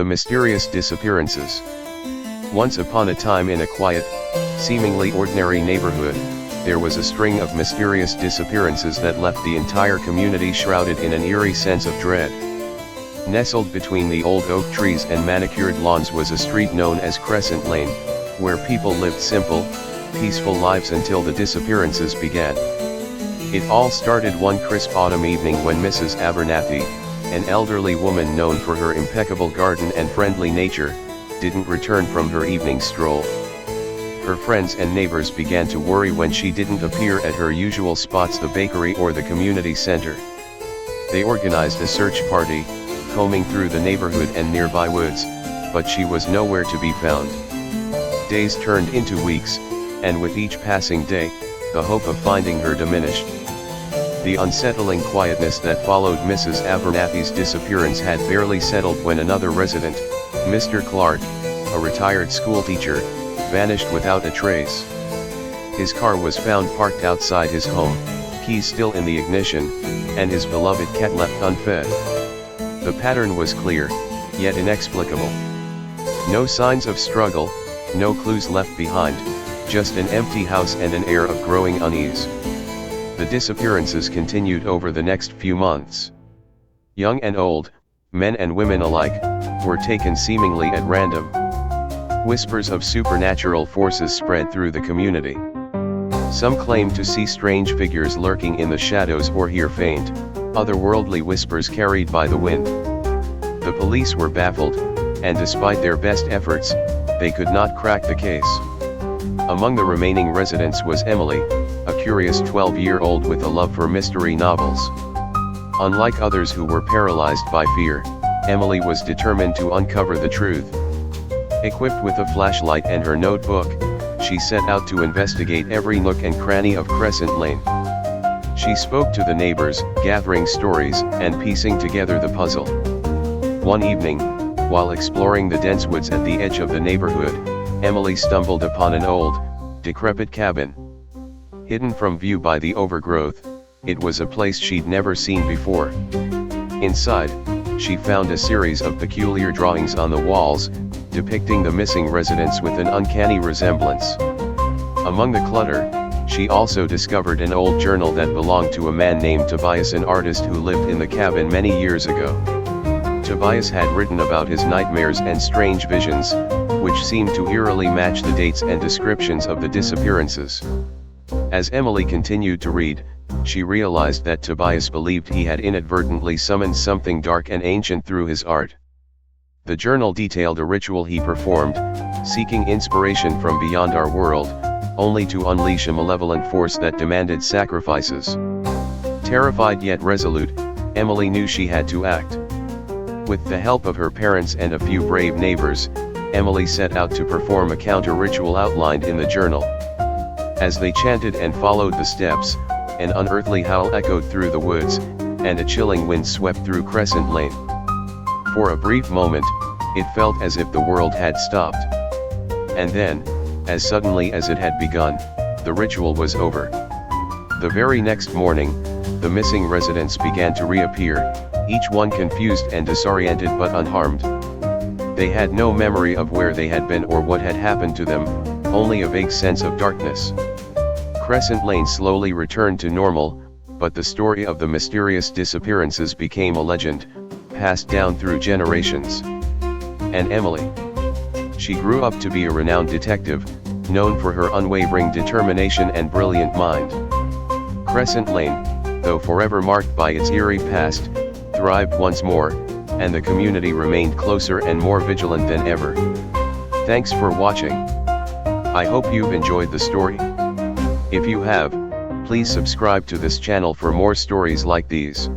The mysterious disappearances. Once upon a time in a quiet, seemingly ordinary neighborhood, there was a string of mysterious disappearances that left the entire community shrouded in an eerie sense of dread. Nestled between the old oak trees and manicured lawns was a street known as Crescent Lane, where people lived simple, peaceful lives until the disappearances began. It all started one crisp autumn evening when Mrs. Abernathy, an elderly woman known for her impeccable garden and friendly nature, didn't return from her evening stroll. Her friends and neighbors began to worry when she didn't appear at her usual spots, the bakery or the community center. They organized a search party, combing through the neighborhood and nearby woods, but she was nowhere to be found. Days turned into weeks, and with each passing day, the hope of finding her diminished. The unsettling quietness that followed Mrs. Abernathy's disappearance had barely settled when another resident, Mr. Clark, a retired schoolteacher, vanished without a trace. His car was found parked outside his home, keys still in the ignition, and his beloved cat left unfed. The pattern was clear, yet inexplicable. No signs of struggle, no clues left behind, just an empty house and an air of growing unease. The disappearances continued over the next few months. Young and old, men and women alike, were taken seemingly at random. Whispers of supernatural forces spread through the community. Some claimed to see strange figures lurking in the shadows or hear faint, otherworldly whispers carried by the wind. The police were baffled, and despite their best efforts, they could not crack the case. Among the remaining residents was Emily, a curious 12-year-old with a love for mystery novels. Unlike others who were paralyzed by fear, Emily was determined to uncover the truth. Equipped with a flashlight and her notebook, she set out to investigate every nook and cranny of Crescent Lane. She spoke to the neighbors, gathering stories and piecing together the puzzle. One evening, while exploring the dense woods at the edge of the neighborhood, Emily stumbled upon an old, decrepit cabin. Hidden from view by the overgrowth, it was a place she'd never seen before. Inside, she found a series of peculiar drawings on the walls, depicting the missing residents with an uncanny resemblance. Among the clutter, she also discovered an old journal that belonged to a man named Tobias, an artist who lived in the cabin many years ago. Tobias had written about his nightmares and strange visions, which seemed to eerily match the dates and descriptions of the disappearances. As Emily continued to read, she realized that Tobias believed he had inadvertently summoned something dark and ancient through his art. The journal detailed a ritual he performed, seeking inspiration from beyond our world, only to unleash a malevolent force that demanded sacrifices. Terrified yet resolute, Emily knew she had to act. With the help of her parents and a few brave neighbors, Emily set out to perform a counter-ritual outlined in the journal. As they chanted and followed the steps, an unearthly howl echoed through the woods, and a chilling wind swept through Crescent Lane. For a brief moment, it felt as if the world had stopped. And then, as suddenly as it had begun, the ritual was over. The very next morning, the missing residents began to reappear, each one confused and disoriented but unharmed. They had no memory of where they had been or what had happened to them, only a vague sense of darkness. Crescent Lane slowly returned to normal, but the story of the mysterious disappearances became a legend, passed down through generations. And Emily. She grew up to be a renowned detective, known for her unwavering determination and brilliant mind. Crescent Lane, though forever marked by its eerie past, thrived once more, and the community remained closer and more vigilant than ever. Thanks for watching. I hope you've enjoyed the story. If you have, please subscribe to this channel for more stories like these.